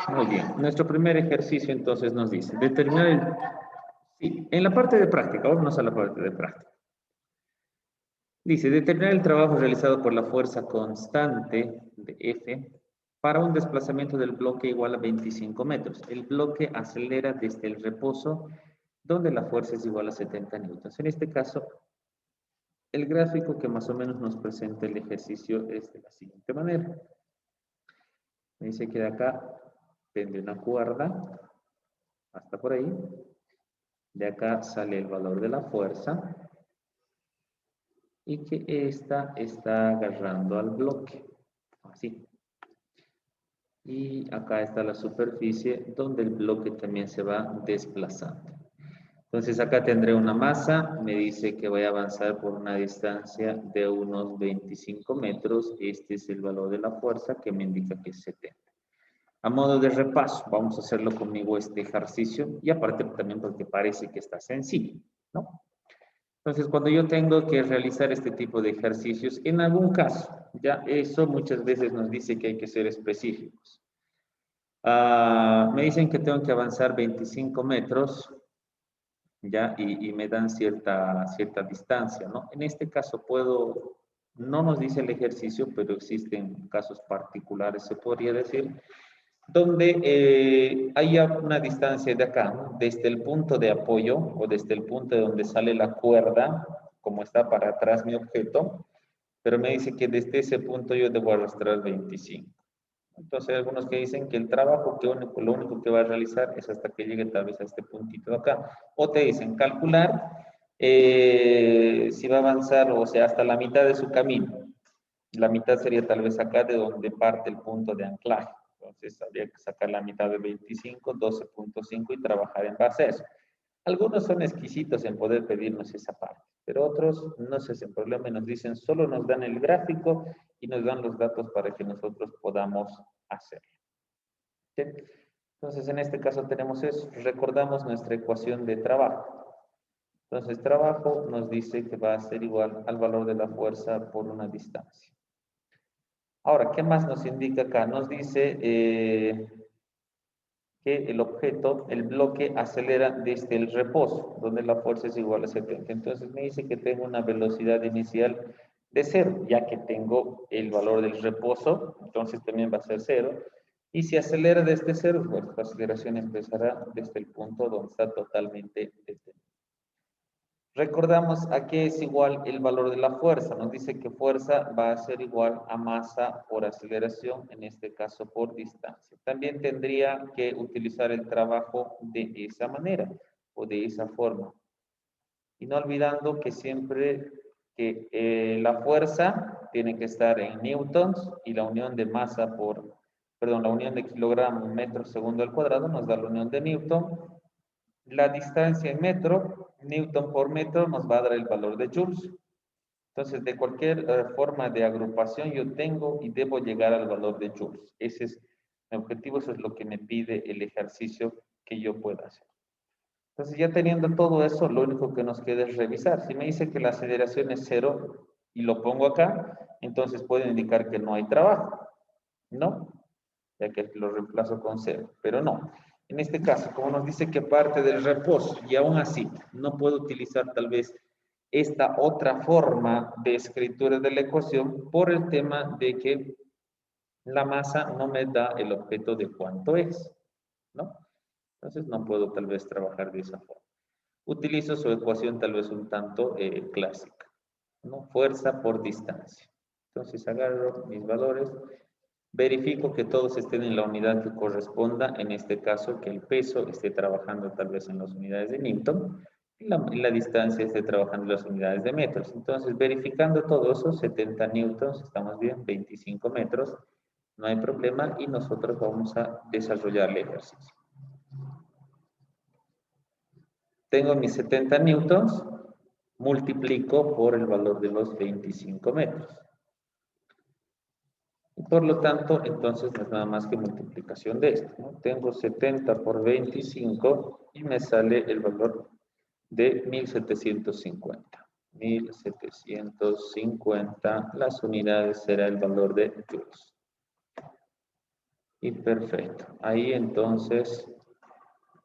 Muy bien. Nuestro primer ejercicio entonces nos dice, determinar el... Sí, en la parte de práctica, vámonos a la parte de práctica. Dice, determinar el trabajo realizado por la fuerza constante de F para un desplazamiento del bloque igual a 25 metros. El bloque acelera desde el reposo, donde la fuerza es igual a 70 newtons. En este caso, el gráfico que más o menos nos presenta el ejercicio es de la siguiente manera. Me dice que de acá pende una cuerda, hasta por ahí. De acá sale el valor de la fuerza. Y que esta está agarrando al bloque, así. Y acá está la superficie donde el bloque también se va desplazando. Entonces acá tendré una masa, me dice que voy a avanzar por una distancia de unos 25 metros. Este es el valor de la fuerza que me indica que es 70. A modo de repaso, vamos a hacerlo conmigo este ejercicio y aparte también porque parece que está sencillo, ¿no? Entonces, cuando yo tengo que realizar este tipo de ejercicios, en algún caso, ya eso muchas veces nos dice que hay que ser específicos. Me dicen que tengo que avanzar 25 metros, ya, y me dan cierta distancia, ¿no? En este caso puedo, no nos dice el ejercicio, pero existen casos particulares, se podría decir, donde haya una distancia de acá, ¿no? Desde el punto de apoyo o desde el punto de donde sale la cuerda, como está para atrás mi objeto, pero me dice que desde ese punto yo debo arrastrar 25. Entonces hay algunos que dicen que el trabajo lo único que va a realizar es hasta que llegue tal vez a este puntito de acá. O te dicen calcular si va a avanzar, o sea, hasta la mitad de su camino. La mitad sería tal vez acá de donde parte el punto de anclaje. Entonces habría que sacar la mitad de 25, 12.5 y trabajar en base a eso. Algunos son exquisitos en poder pedirnos esa parte, pero otros no se hacen problema y nos dicen, solo nos dan el gráfico y nos dan los datos para que nosotros podamos hacerlo. ¿Sí? Entonces, en este caso tenemos eso. Recordamos nuestra ecuación de trabajo. Entonces, trabajo nos dice que va a ser igual al valor de la fuerza por una distancia. Ahora, ¿qué más nos indica acá? Nos dice que el objeto, el bloque, acelera desde el reposo, donde la fuerza es igual a 70. Entonces me dice que tengo una velocidad inicial de 0, ya que tengo el valor del reposo, entonces también va a ser 0. Y si acelera desde 0, pues la aceleración empezará desde el punto donde está totalmente detenido. Recordamos a qué es igual el valor de la fuerza. Nos dice que fuerza va a ser igual a masa por aceleración, en este caso por distancia. También tendría que utilizar el trabajo de esa manera o de esa forma. Y no olvidando que siempre que la fuerza tiene que estar en newtons y la unión de masa por, perdón, la unión de kilogramos metro segundo al cuadrado nos da la unión de newton. La distancia en metro, newton por metro, nos va a dar el valor de joules. Entonces, de cualquier forma de agrupación yo tengo y debo llegar al valor de joules. Ese es mi objetivo, eso es lo que me pide el ejercicio que yo pueda hacer. Entonces, ya teniendo todo eso, lo único que nos queda es revisar. Si me dice que la aceleración es 0 y lo pongo acá, entonces puede indicar que no hay trabajo, ¿no? Ya que lo reemplazo con 0, pero no. En este caso, como nos dice que parte del reposo y aún así no puedo utilizar tal vez esta otra forma de escritura de la ecuación por el tema de que la masa no me da el objeto de cuánto es, ¿no? Entonces no puedo tal vez trabajar de esa forma. Utilizo su ecuación tal vez un tanto clásica, ¿no? Fuerza por distancia. Entonces agarro mis valores, verifico que todos estén en la unidad que corresponda, en este caso que el peso esté trabajando tal vez en las unidades de Newton y la distancia esté trabajando en las unidades de metros. Entonces, verificando todo eso, 70 newtons, estamos bien, 25 metros, no hay problema y nosotros vamos a desarrollar el ejercicio. Tengo mis 70 newtons, multiplico por el valor de los 25 metros. Y por lo tanto, entonces no es nada más que multiplicación de esto, ¿no? Tengo 70 por 25 y me sale el valor de 1750. 1750, las unidades será el valor de joules. Y perfecto. Ahí entonces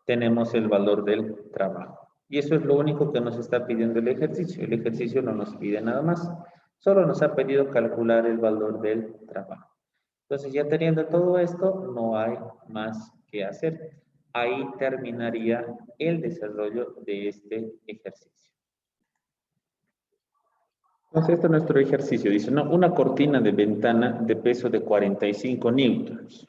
tenemos el valor del trabajo. Y eso es lo único que nos está pidiendo el ejercicio. El ejercicio no nos pide nada más. Solo nos ha pedido calcular el valor del trabajo. Entonces, ya teniendo todo esto, no hay más que hacer. Ahí terminaría el desarrollo de este ejercicio. Entonces, este es nuestro ejercicio. Dice, no, una cortina de ventana de peso de 45 newtons.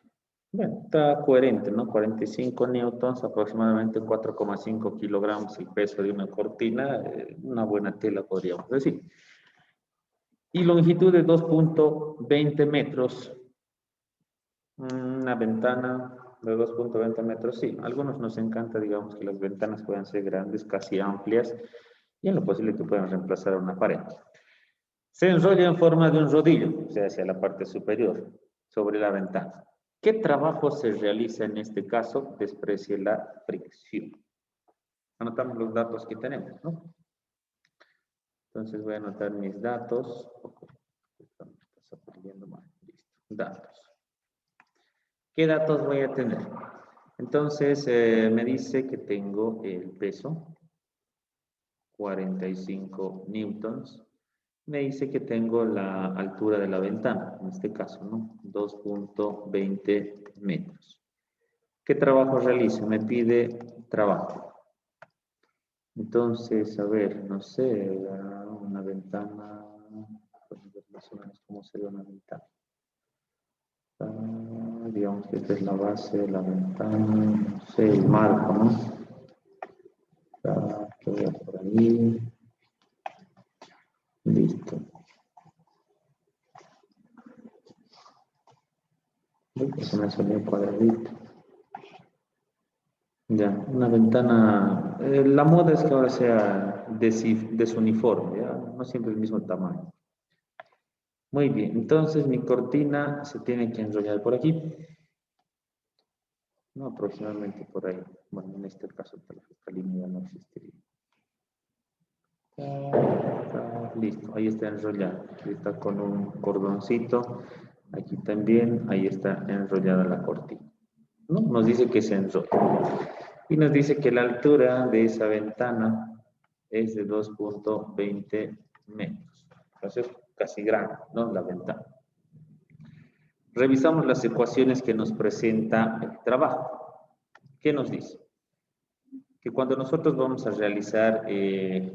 Bueno, está coherente, ¿no? 45 newtons, aproximadamente 4,5 kilogramos el peso de una cortina, una buena tela podríamos decir. Y longitud de 2,20 metros. Una ventana de 2,20 metros, sí. A algunos nos encanta, digamos, que las ventanas puedan ser grandes, casi amplias, y en lo posible que puedan reemplazar a una pared. Se enrolla en forma de un rodillo, o sea, hacia la parte superior, sobre la ventana. ¿Qué trabajo se realiza en este caso? Desprecie la fricción. Anotamos los datos que tenemos, ¿no? Entonces voy a anotar mis datos. Está perdiendo mal. Listo. Datos. ¿Qué datos voy a tener? Entonces me dice que tengo el peso, 45 newtons. Me dice que tengo la altura de la ventana, en este caso, ¿no? 2,20 metros. ¿Qué trabajo realizo? Me pide trabajo. Entonces, a ver, no sé, una ventana, más o menos cómo sería una ventana. Digamos que esta es la base de la ventana, no sé, el marco, ¿no? Que voy por ahí. Listo. Eso me salió un cuadradito. Ya, una ventana. La moda es que ahora sea desuniforme, ¿ya? No siempre el mismo tamaño. Muy bien, entonces mi cortina se tiene que enrollar por aquí. No, aproximadamente por ahí. Bueno, en este caso esta línea no existiría. Listo, ahí está enrollada. Aquí está con un cordoncito. Aquí también, ahí está enrollada la cortina. ¿No? Nos dice que se enrolla. Y nos dice que la altura de esa ventana es de 2,20 metros. Entonces, casi grande, ¿no? La ventana. Revisamos las ecuaciones que nos presenta el trabajo. ¿Qué nos dice? Que cuando nosotros vamos a realizar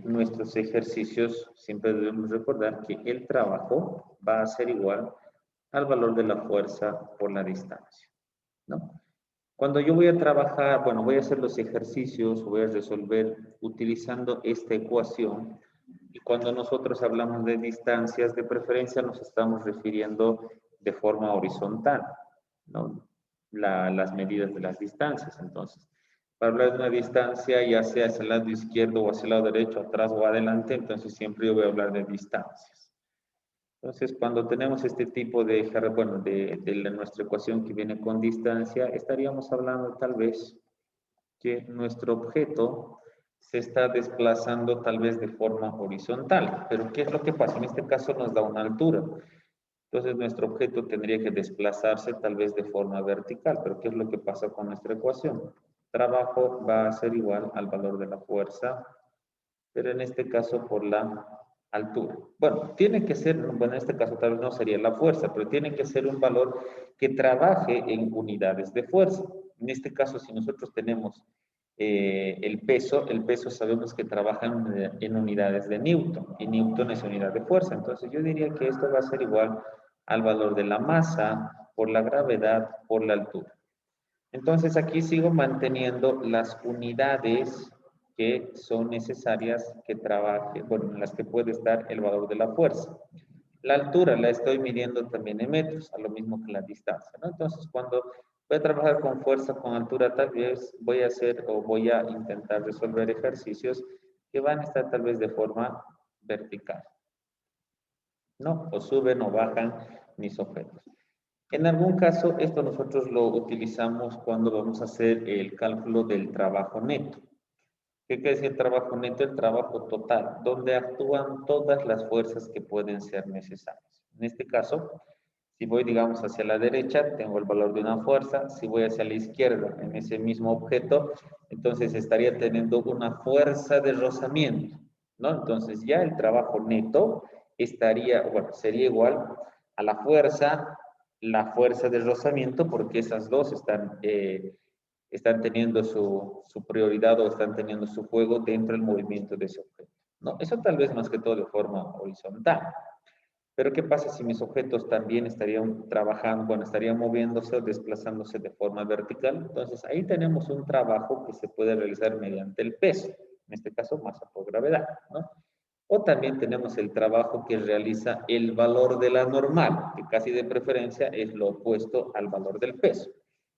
nuestros ejercicios, siempre debemos recordar que el trabajo va a ser igual al valor de la fuerza por la distancia, ¿no? Cuando yo voy a trabajar, bueno, voy a hacer los ejercicios, voy a resolver utilizando esta ecuación, y cuando nosotros hablamos de distancias, de preferencia nos estamos refiriendo de forma horizontal, ¿no? Las medidas de las distancias. Entonces, para hablar de una distancia, ya sea hacia el lado izquierdo o hacia el lado derecho, atrás o adelante, entonces siempre yo voy a hablar de distancias. Entonces, cuando tenemos este tipo de, bueno, de nuestra ecuación que viene con distancia, estaríamos hablando tal vez que nuestro objeto se está desplazando tal vez de forma horizontal. Pero ¿qué es lo que pasa? En este caso nos da una altura. Entonces, nuestro objeto tendría que desplazarse tal vez de forma vertical. Pero ¿qué es lo que pasa con nuestra ecuación? Trabajo va a ser igual al valor de la fuerza, pero en este caso por la altura. Bueno, tiene que ser, bueno, en este caso tal vez no sería la fuerza, pero tiene que ser un valor que trabaje en unidades de fuerza. En este caso, si nosotros tenemos el peso sabemos que trabaja en unidades de Newton, y Newton es unidad de fuerza. Entonces yo diría que esto va a ser igual al valor de la masa por la gravedad por la altura. Entonces aquí sigo manteniendo las unidades que son necesarias que trabaje, bueno, en las que puede estar el valor de la fuerza. La altura la estoy midiendo también en metros, a lo mismo que la distancia, ¿no? Entonces, cuando voy a trabajar con fuerza, con altura, tal vez voy a hacer o voy a intentar resolver ejercicios que van a estar tal vez de forma vertical, ¿no? O suben o bajan mis objetos. En algún caso, esto nosotros lo utilizamos cuando vamos a hacer el cálculo del trabajo neto. ¿Qué quiere decir trabajo neto? El trabajo total, donde actúan todas las fuerzas que pueden ser necesarias. En este caso, Si voy, digamos, hacia la derecha, tengo el valor de una fuerza. Si voy hacia la izquierda, en ese mismo objeto, entonces estaría teniendo una fuerza de rozamiento, ¿no? Entonces ya el trabajo neto estaría, bueno, sería igual a la fuerza de rozamiento, porque esas dos están teniendo su prioridad o están teniendo su juego dentro del movimiento de ese objeto, ¿no? Eso tal vez más que todo de forma horizontal. Pero ¿qué pasa si mis objetos también estarían trabajando, bueno, estarían moviéndose o desplazándose de forma vertical? Entonces ahí tenemos un trabajo que se puede realizar mediante el peso, en este caso masa por gravedad, ¿no? O también tenemos el trabajo que realiza el valor de la normal, que casi de preferencia es lo opuesto al valor del peso.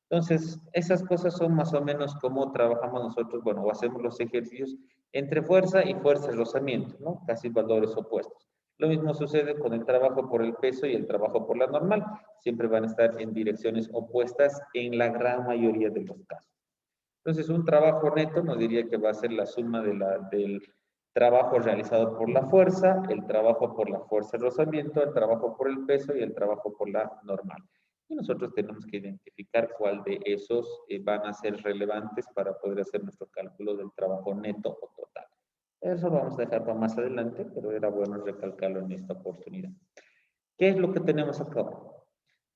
Entonces, esas cosas son más o menos como trabajamos nosotros, bueno, o hacemos los ejercicios entre fuerza y fuerza de rozamiento, ¿no? Casi valores opuestos. Lo mismo sucede con el trabajo por el peso y el trabajo por la normal. Siempre van a estar en direcciones opuestas en la gran mayoría de los casos. Entonces, un trabajo neto nos diría que va a ser la suma del trabajo realizado por la fuerza, el trabajo por la fuerza de rozamiento, el trabajo por el peso y el trabajo por la normal. Y nosotros tenemos que identificar cuál de esos van a ser relevantes para poder hacer nuestro cálculo del trabajo neto o total. Eso vamos a dejar para más adelante, pero era bueno recalcarlo en esta oportunidad. ¿Qué es lo que tenemos acá?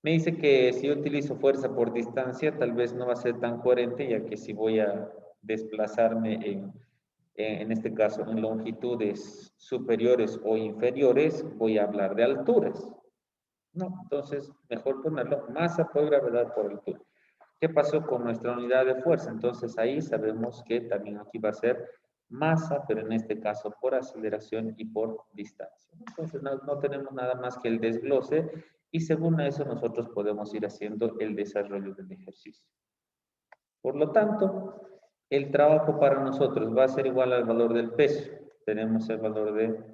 Me dice que si yo utilizo fuerza por distancia, tal vez no va a ser tan coherente, ya que si voy a desplazarme en este caso en longitudes superiores o inferiores, voy a hablar de alturas. No, entonces mejor ponerlo masa por gravedad por altura. ¿Qué pasó con nuestra unidad de fuerza? Entonces ahí sabemos que también aquí va a ser masa, pero en este caso por aceleración y por distancia. Entonces no tenemos nada más que el desglose y según eso nosotros podemos ir haciendo el desarrollo del ejercicio. Por lo tanto, el trabajo para nosotros va a ser igual al valor del peso. Tenemos el valor de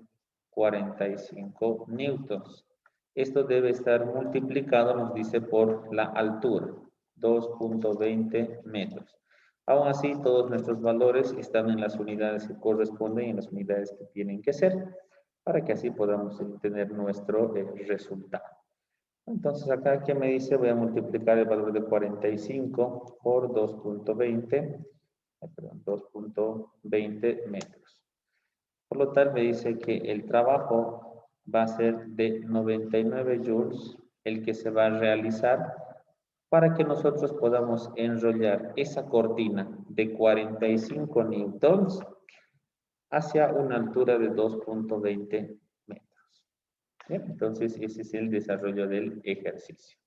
45 newtons. Esto debe estar multiplicado, nos dice, por la altura, 2.20 metros. Aún así, todos nuestros valores están en las unidades que corresponden y en las unidades que tienen que ser, para que así podamos tener nuestro resultado. Entonces acá, ¿qué me dice? Voy a multiplicar el valor de 45 por 2.20, perdón, 2.20 metros. Por lo tanto, me dice que el trabajo va a ser de 99 joules, el que se va a realizar para que nosotros podamos enrollar esa cortina de 45 newtons hacia una altura de 2.20 metros. Bien, entonces, ese es el desarrollo del ejercicio.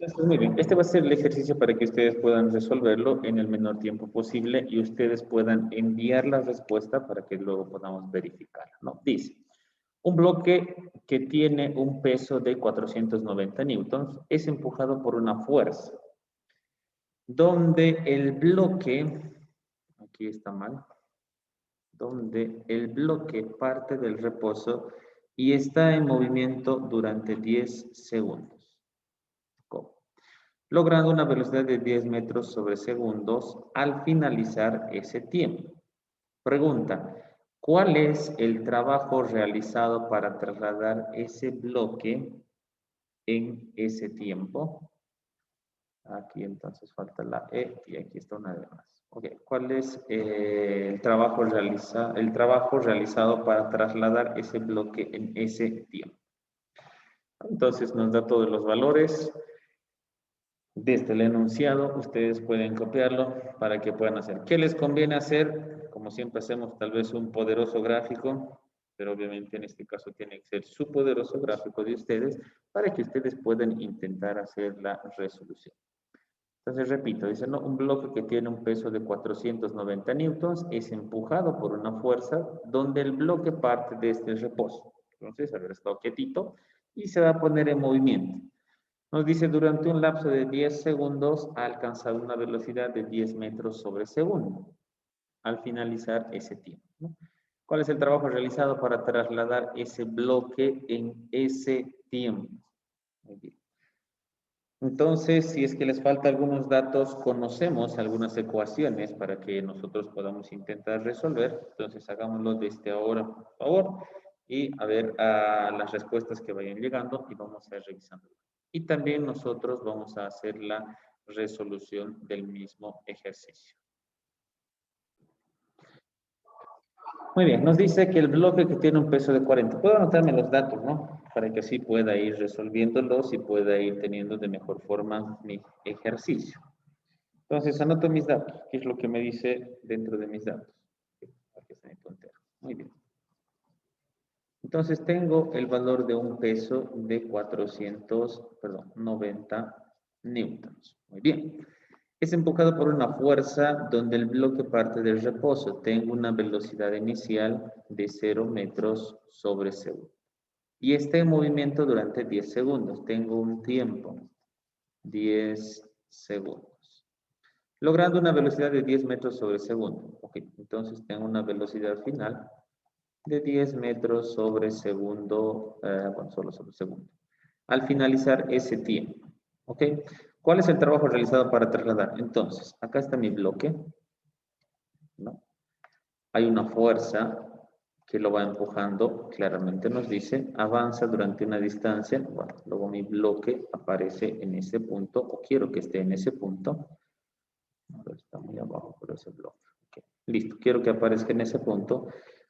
Entonces, muy bien, este va a ser el ejercicio para que ustedes puedan resolverlo en el menor tiempo posible y ustedes puedan enviar la respuesta para que luego podamos verificarla, ¿no? Dice, un bloque que tiene un peso de 490 newtons es empujado por una fuerza, donde el bloque, aquí está mal, donde el bloque parte del reposo y está en movimiento durante 10 segundos. Logrando una velocidad de 10 metros sobre segundos al finalizar ese tiempo. Pregunta, ¿cuál es el trabajo realizado para trasladar ese bloque en ese tiempo? Aquí entonces falta la E y aquí está una de más. Ok, ¿cuál es el trabajo realizado para trasladar ese bloque en ese tiempo? Entonces nos da todos los valores. Desde el enunciado, ustedes pueden copiarlo para que puedan hacer. ¿Qué les conviene hacer? Como siempre hacemos, tal vez un poderoso gráfico, pero obviamente en este caso tiene que ser su poderoso gráfico de ustedes para que ustedes puedan intentar hacer la resolución. Entonces, repito, dice, ¿no? Un bloque que tiene un peso de 490 newtons es empujado por una fuerza donde el bloque parte de este reposo. Entonces, haber estado quietito y se va a poner en movimiento. Nos dice, durante un lapso de 10 segundos ha alcanzado una velocidad de 10 metros sobre segundo al finalizar ese tiempo, ¿no? ¿Cuál es el trabajo realizado para trasladar ese bloque en ese tiempo? Muy bien. Entonces, si es que les falta algunos datos, conocemos algunas ecuaciones para que nosotros podamos intentar resolver. Entonces, hagámoslo desde ahora, por favor. y a ver las respuestas que vayan llegando y vamos a ir revisando. Y también nosotros vamos a hacer la resolución del mismo ejercicio. Muy bien, nos dice que el bloque que tiene un peso de 40. Puedo anotarme los datos, ¿no? Para que así pueda ir resolviéndolos y pueda ir teniendo de mejor forma mi ejercicio. Entonces, anoto mis datos. ¿Qué es lo que me dice dentro de mis datos? Aquí está mi puntero. Muy bien. Entonces, tengo el valor de un peso de 90 newtons. Muy bien. Es empujado por una fuerza donde el bloque parte del reposo. Tengo una velocidad inicial de 0 metros sobre segundo. Y está en movimiento durante 10 segundos. Tengo un tiempo, 10 segundos. Logrando una velocidad de 10 metros sobre segundo. Ok, entonces tengo una velocidad final de 10 metros sobre segundo, bueno, solo sobre segundo. Al finalizar ese tiempo, ¿ok? ¿Cuál es el trabajo realizado para trasladar? Entonces, acá está mi bloque, ¿no? Hay una fuerza que lo va empujando, claramente nos dice, avanza durante una distancia, bueno, luego mi bloque aparece en ese punto, o quiero que esté en ese punto, ahora está muy abajo por ese bloque, okay. Listo, quiero que aparezca en ese punto,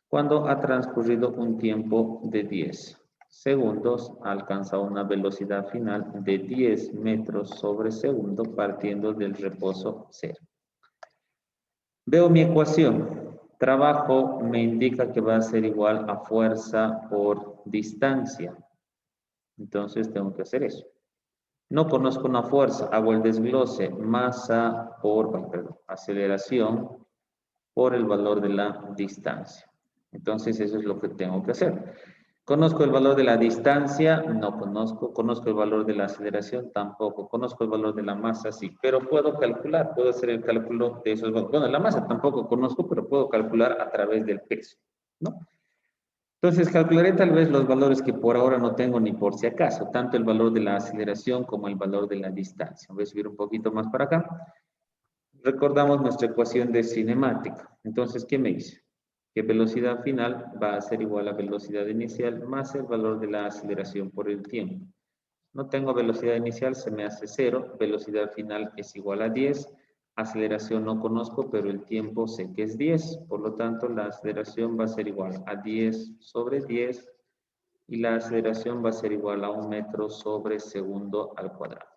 cuando ha transcurrido un tiempo de 10 segundos, alcanza una velocidad final de 10 metros sobre segundo partiendo del reposo cero. Veo mi ecuación. Trabajo me indica que va a ser igual a fuerza por distancia. Entonces tengo que hacer eso. No conozco una fuerza, hago el desglose, masa por, aceleración por el valor de la distancia. Entonces eso es lo que tengo que hacer. ¿Conozco el valor de la distancia? No conozco. ¿Conozco el valor de la aceleración? Tampoco. ¿Conozco el valor de la masa? Sí. Pero puedo calcular, puedo hacer el cálculo de esos valores. Bueno, la masa tampoco conozco, pero puedo calcular a través del peso, ¿no? Entonces, calcularé tal vez los valores que por ahora no tengo ni por si acaso, tanto el valor de la aceleración como el valor de la distancia. Voy a subir un poquito más para acá. Recordamos nuestra ecuación de cinemática. Entonces, ¿qué me dice? Que velocidad final va a ser igual a velocidad inicial más el valor de la aceleración por el tiempo. No tengo velocidad inicial, se me hace 0. Velocidad final es igual a 10. Aceleración no conozco, pero el tiempo sé que es 10. Por lo tanto, la aceleración va a ser igual a 10 sobre 10. Y la aceleración va a ser igual a 1 metro sobre segundo al cuadrado.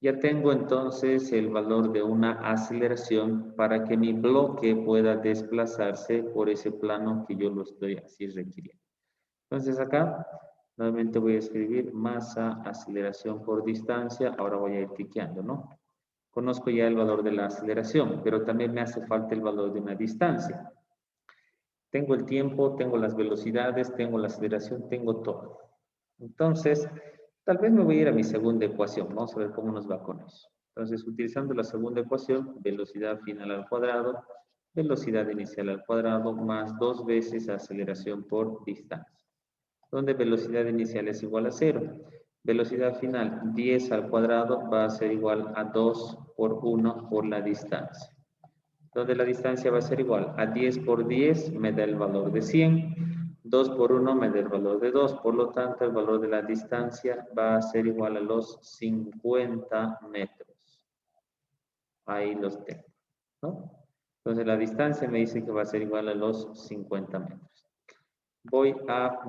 Ya tengo entonces el valor de una aceleración para que mi bloque pueda desplazarse por ese plano que yo lo estoy así requiriendo. Entonces acá nuevamente voy a escribir masa, aceleración por distancia. Ahora voy a ir tiqueando, ¿no? Conozco ya el valor de la aceleración, pero también me hace falta el valor de una distancia. Tengo el tiempo, tengo las velocidades, tengo la aceleración, tengo todo. Entonces, tal vez me voy a ir a mi segunda ecuación. Vamos a ver cómo nos va con eso. Entonces, utilizando la segunda ecuación, velocidad final al cuadrado, velocidad inicial al cuadrado, más 2 veces aceleración por distancia. Donde velocidad inicial es igual a 0. Velocidad final, 10 al cuadrado, va a ser igual a 2 por 1 por la distancia. Donde la distancia va a ser igual a 10 por 10 me da el valor de 100, 2 por 1 me da el valor de 2, por lo tanto el valor de la distancia va a ser igual a los 50 metros. Ahí los tengo, ¿no? Entonces la distancia me dice que va a ser igual a los 50 metros. Voy a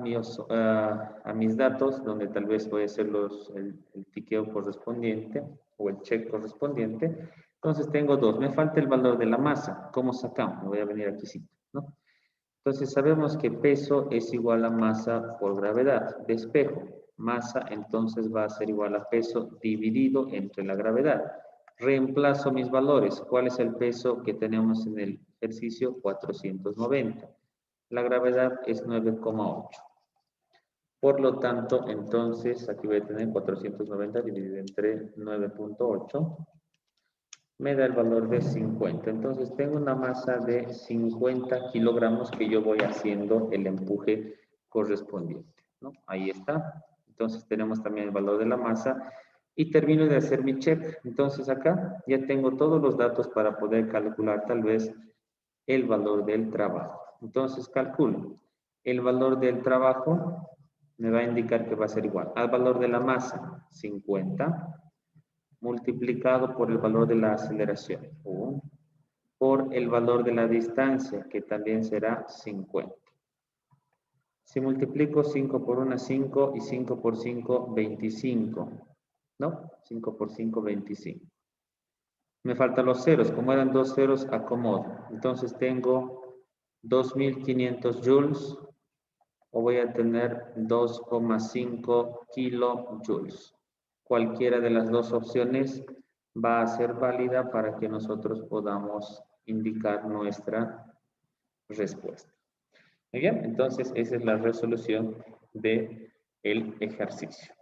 mis datos, donde tal vez voy a hacer el tiqueo correspondiente o el check correspondiente. Entonces tengo dos. Me falta el valor de la masa. ¿Cómo sacamos? Me voy a venir aquí, sí, ¿no? Entonces sabemos que peso es igual a masa por gravedad. Despejo. Masa entonces va a ser igual a peso dividido entre la gravedad. Reemplazo mis valores. ¿Cuál es el peso que tenemos en el ejercicio? 490. La gravedad es 9,8. Por lo tanto, entonces, aquí voy a tener 490 dividido entre 9,8. Me da el valor de 50. Entonces, tengo una masa de 50 kilogramos que yo voy haciendo el empuje correspondiente, ¿no? Ahí está. Entonces, tenemos también el valor de la masa. Y termino de hacer mi check. Entonces, acá ya tengo todos los datos para poder calcular tal vez el valor del trabajo. Entonces calculo El valor del trabajo me va a indicar que va a ser igual al valor de la masa, 50, multiplicado por el valor de la aceleración, 1, por el valor de la distancia, que también será 50. Si multiplico 5 por 1, 5, y 5 por 5, 25. ¿No? 5 por 5, 25. Me faltan los ceros. Como eran dos ceros, acomodo. Entonces tengo 2500 joules, o voy a tener 2,5 kilojoules. Cualquiera de las dos opciones va a ser válida para que nosotros podamos indicar nuestra respuesta. Muy bien, entonces esa es la resolución del ejercicio.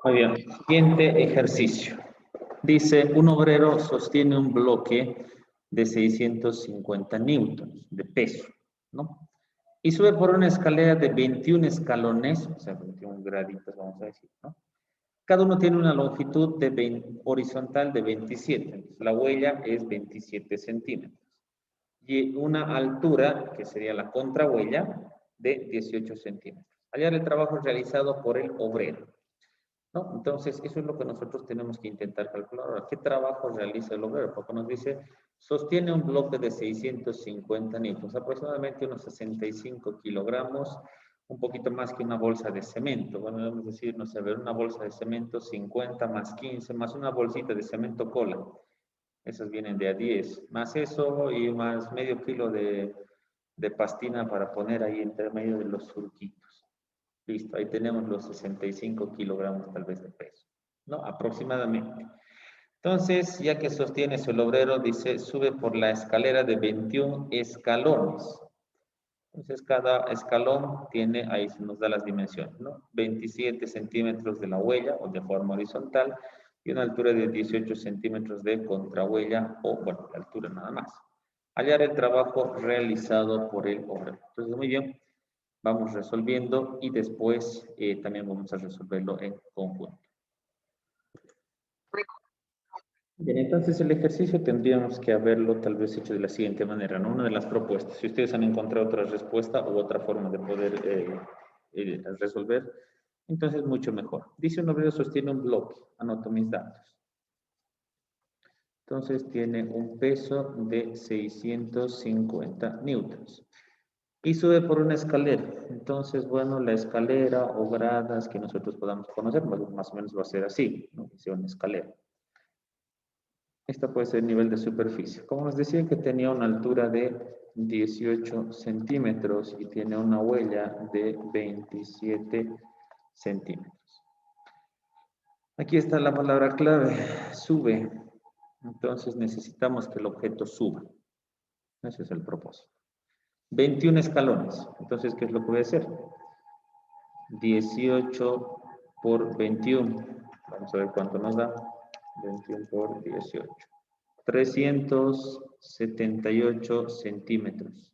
Muy bien, siguiente ejercicio. Dice, un obrero sostiene un bloque de 650 newtons de peso, ¿no? Y sube por una escalera de 21 escalones, o sea, 21 graditos, vamos a decir, ¿no? Cada uno tiene una longitud horizontal de 27, entonces la huella es 27 centímetros. Y una altura, que sería la contrahuella, de 18 centímetros. Hallar el trabajo realizado por el obrero, ¿no? Entonces, eso es lo que nosotros tenemos que intentar calcular. Ahora, ¿qué trabajo realiza el obrero? Porque nos dice, sostiene un bloque de 650 newtons, aproximadamente unos 65 kilogramos, un poquito más que una bolsa de cemento. Bueno, vamos a decir, no sé, a ver, una bolsa de cemento 50 más 15, más una bolsita de cemento cola. Esas vienen de a 10, más eso y más medio kilo de pastina para poner ahí entre medio de los surquitos. Listo, ahí tenemos los 65 kilogramos tal vez de peso, ¿no? Aproximadamente. Entonces, ya que sostiene el obrero, dice, sube por la escalera de 21 escalones. Entonces, cada escalón tiene, ahí se nos da las dimensiones, ¿no? 27 centímetros de la huella, o de forma horizontal, y una altura de 18 centímetros de contrahuella, o, bueno, la altura nada más. Hallar el trabajo realizado por el obrero. Entonces, muy bien, vamos resolviendo y después también vamos a resolverlo en conjunto. Bien, entonces el ejercicio tendríamos que haberlo tal vez hecho de la siguiente manera, ¿no? Una de las propuestas. Si ustedes han encontrado otra respuesta u otra forma de poder resolver, entonces mucho mejor. Dice un obrero sostiene un bloque, anoto mis datos. Entonces tiene un peso de 650 newtons. Y sube por una escalera. Entonces, bueno, la escalera o gradas que nosotros podamos conocer, más o menos va a ser así, ¿no? Que sea una escalera. Esta puede ser el nivel de superficie. Como nos decía que tenía una altura de 18 centímetros y tiene una huella de 27 centímetros. Aquí está la palabra clave, sube. Entonces necesitamos que el objeto suba. Ese es el propósito. 21 escalones. Entonces, ¿qué es lo que voy a hacer? 18 por 21. Vamos a ver cuánto nos da. 21 por 18. 378 centímetros.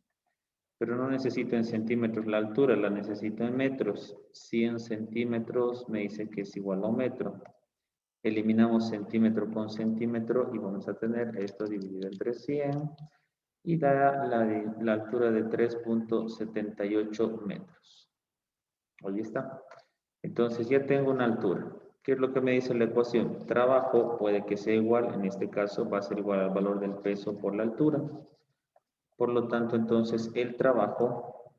Pero no necesito en centímetros la altura, la necesito en metros. 100 centímetros me dice que es igual a un metro. Eliminamos centímetro con centímetro y vamos a tener esto dividido entre 100 y da la altura de 3.78 metros. Ahí está. Entonces ya tengo una altura. ¿Qué es lo que me dice la ecuación? Trabajo puede que sea igual, en este caso va a ser igual al valor del peso por la altura. Por lo tanto, entonces el trabajo,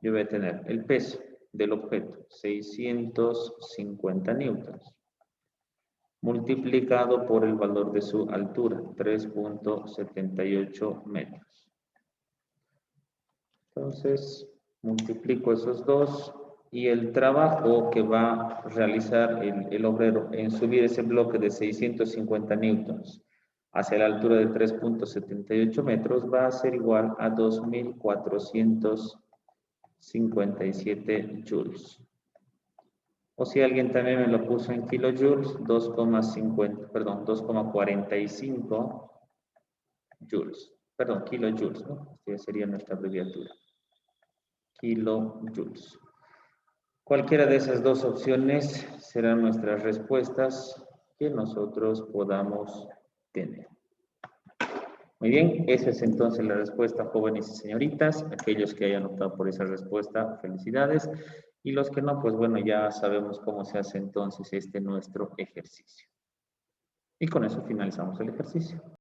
yo voy a tener el peso del objeto, 650 newtons, multiplicado por el valor de su altura, 3.78 metros. Entonces, multiplico esos dos y el trabajo que va a realizar el obrero en subir ese bloque de 650 newtons hacia la altura de 3.78 metros va a ser igual a 2.457 joules. O si alguien también me lo puso en kilojoules, 2,45 joules. Perdón, kilojoules, ¿no? Esta sería nuestra abreviatura. Kilojoules. Cualquiera de esas dos opciones serán nuestras respuestas que nosotros podamos tener. Muy bien, esa es entonces la respuesta, jóvenes y señoritas. Aquellos que hayan optado por esa respuesta, felicidades. Y los que no, pues bueno, ya sabemos cómo se hace entonces nuestro ejercicio. Y con eso finalizamos el ejercicio.